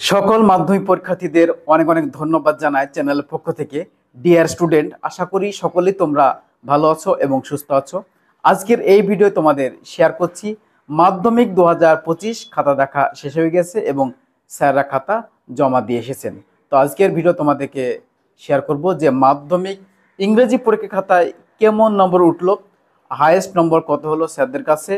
সকল মাধ্যমিক পরীক্ষার্থীদের অনেক অনেক ধন্যবাদ জানাই চ্যানেলের পক্ষ থেকে। ডিয়ার স্টুডেন্ট, আশা করি সকলেই তোমরা ভালো আছো এবং সুস্থ আছো। আজকের এই ভিডিও তোমাদের শেয়ার করছি মাধ্যমিক 2025 খাতা দেখা শেষ হয়ে গেছে এবং স্যাররা খাতা জমা দিয়ে এসেছেন। তো আজকের ভিডিও তোমাদেরকে শেয়ার করব যে মাধ্যমিক ইংরেজি পরীক্ষা খাতায় কেমন নম্বর উঠলো, হায়েস্ট নম্বর কত হলো স্যারদের কাছে,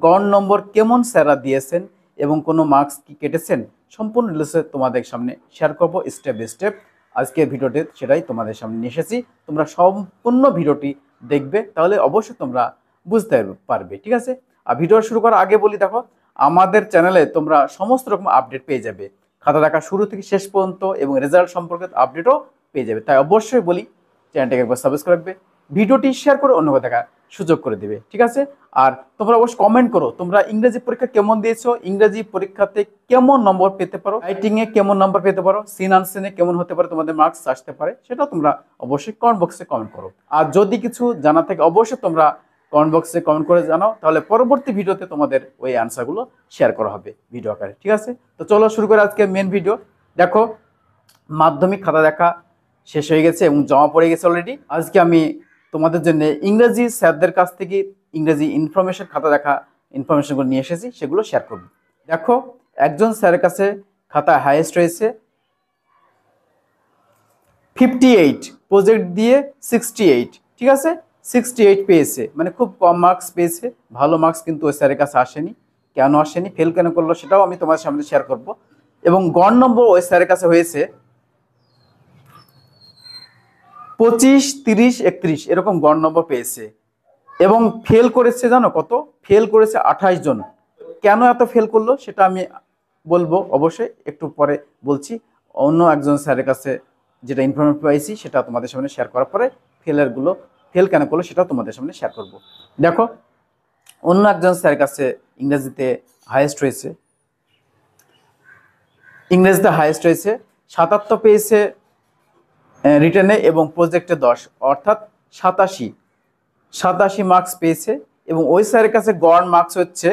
গড় নম্বর কেমন স্যাররা দিয়েছেন এবং কোনো মার্কস কি কেটেছেন, সম্পূর্ণ ডিটেইলসে তোমাদের সামনে শেয়ার করব স্টেপ বাই স্টেপ। আজকের ভিডিওতে সেটাই তোমাদের সামনে নিয়ে এসেছি। তোমরা সম্পূর্ণ ভিডিওটি দেখবে, তাহলে অবশ্যই তোমরা বুঝতে পারবে, ঠিক আছে। আর ভিডিও শুরু করার আগে বলি, দেখো আমাদের চ্যানেলে তোমরা সমস্ত রকম আপডেট পেয়ে যাবে, খাতা দেখা শুরু থেকে শেষ পর্যন্ত, এবং রেজাল্ট সম্পর্কে আপডেটও পেয়ে যাবে। তাই অবশ্যই বলি চ্যানেলটাকে একবার সাবস্ক্রাইব করবে, ভিডিওটি শেয়ার করে অন্যকে দেখার সুযোগ করে দিবে, ঠিক আছে। আর তোমরা অবশ্যই কমেন্ট করো তোমরা ইংরেজি পরীক্ষা কেমন দিয়েছো, ইংরেজি পরীক্ষাতে কেমন নম্বর পেতে পারো, রাইটিং এ কেমন নম্বর পেতে পারো, সিন আনসিনে কেমন হতে পারে তোমাদের মার্কস আসতে পারে, সেটা তোমরা অবশ্যই কমেন্ট বক্সে কমেন্ট করো। আর যদি কিছু জানা থাকে অবশ্যই তোমরা কমেন্ট বক্সে কমেন্ট করে জানাও, তাহলে পরবর্তী ভিডিওতে তোমাদের ওই অ্যান্সারগুলো শেয়ার করা হবে ভিডিও আকারে, ঠিক আছে। তো চলো শুরু করে আজকে মেন ভিডিও। দেখো মাধ্যমিক খাতা দেখা শেষ হয়ে গেছে এবং জমা পড়ে গেছে অলরেডি। আজকে আমি তোমাদের জন্য ইংরেজি স্যারদের কাছ থেকে ইংরেজি ইনফরমেশন খাতা দেখা ইনফরমেশনগুলো নিয়ে এসেছি, সেগুলো শেয়ার করব। দেখো একজন স্যারের কাছে খাতা হাইয়েস্ট রয়েছে 58, প্রজেক্ট দিয়ে 68, ঠিক আছে। 68 পেয়েছে, মানে খুব কম মার্কস পেয়েছে, ভালো মার্কস কিন্তু ওই স্যারের কাছে আসেনি। কেন আসেনি, ফেল কেন করলো, সেটাও আমি তোমার সামনে শেয়ার করব। এবং গড় নম্বর ওই স্যারের কাছে হয়েছে 25, 30, 31, এরকম গড় নম্বর পেয়েছে। এবং ফেল করেছে জানো কত, ফেল করেছে 28 জন। কেন এত ফেল করলো সেটা আমি বলবো অবশ্যই, একটু পরে বলছি। অন্য একজন স্যারের কাছে যেটা ইনফরমেশন পাইছি সেটা তোমাদের সামনে শেয়ার করার পরে ফেল কেন করলো সেটাও তোমাদের সামনে শেয়ার করব। দেখো অন্য একজন স্যারের কাছে ইংরেজিতে হাইয়েস্ট রয়েছে, 77 পেয়েছে রিটেনে এবং প্রজেক্টে 10, অর্থাৎ 87 মার্কস পেয়েছে। এবং ওই স্যারের কাছে গড় মার্কস হচ্ছে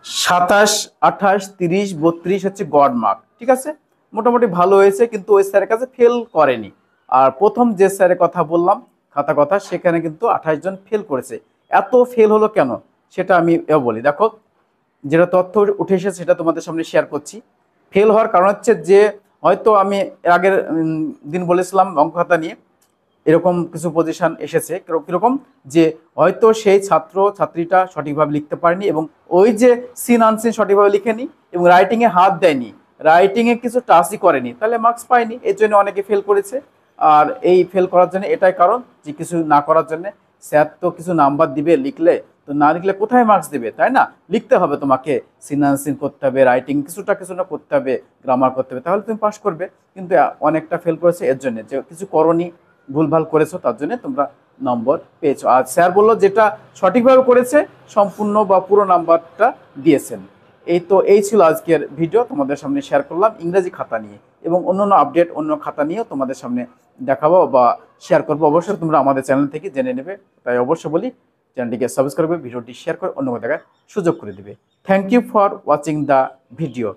27, 28, 30, 32 হচ্ছে গড় মার্ক, ঠিক আছে। মোটামুটি ভালো হয়েছে, কিন্তু ওই স্যারের কাছে ফেল করেনি। আর প্রথম যে স্যারের কথা বললাম কথা সেখানে কিন্তু 28 জন ফেল করেছে। এত ফেল হলো কেন সেটা আমি বলি। দেখো যেটা তথ্য উঠে এসেছে সেটা তোমাদের সামনে শেয়ার করছি। ফেল হওয়ার কারণ হচ্ছে যে, হয়তো আমি এর আগের দিন বলেছিলাম অঙ্ক খাতা নিয়ে এরকম কিছু পজিশন এসেছে, কিরকম যে হয়তো সেই ছাত্রীটা সঠিকভাবে লিখতে পারেনি এবং ওই যে সিন আনসিন সঠিকভাবে লিখেনি এবং রাইটিংয়ে হাত দেয়নি, রাইটিংয়ে কিছু টাচই করেনি, তাহলে মার্কস পায়নি। এর জন্য অনেকে ফেল করেছে। আর এই ফেল করার জন্য এটাই কারণ যে কিছু না করার জন্য। স্যার তো কিছু নাম্বার দিবে, লিখলে তো না লিখলে কোথায় মার্কস দেবে, তাই না। লিখতে হবে, তোমাকে সিন আনসিন করতে হবে, রাইটিং কিছুটা করতে হবে, গ্রামার করতে হবে, তাহলে তুমি পাস করবে। কিন্তু অনেকটা ফেল করেছে এর জন্য যে কিছু করনি, ভুলভাল করেছো, তার জন্য তোমরা নম্বর পেয়েছো। আর স্যার বললো যেটা সঠিকভাবে করেছে সম্পূর্ণ বা পুরো নাম্বারটা দিয়েছেন। এই ছিল আজকের ভিডিও, তোমাদের সামনে শেয়ার করলাম ইংরেজি খাতা নিয়ে, এবং অন্যান্য আপডেট অন্য খাতা নিয়েও তোমাদের সামনে দেখাবো বা শেয়ার করবো। অবশ্যই তোমরা আমাদের চ্যানেল থেকে জেনে নেবে, তাই অবশ্যই বলি চ্যানেলটিকে সাবস্ক্রাইব করে ভিডিওটি শেয়ার করে অন্য দেখার সুযোগ করে দেবে। Thank you for watching the video.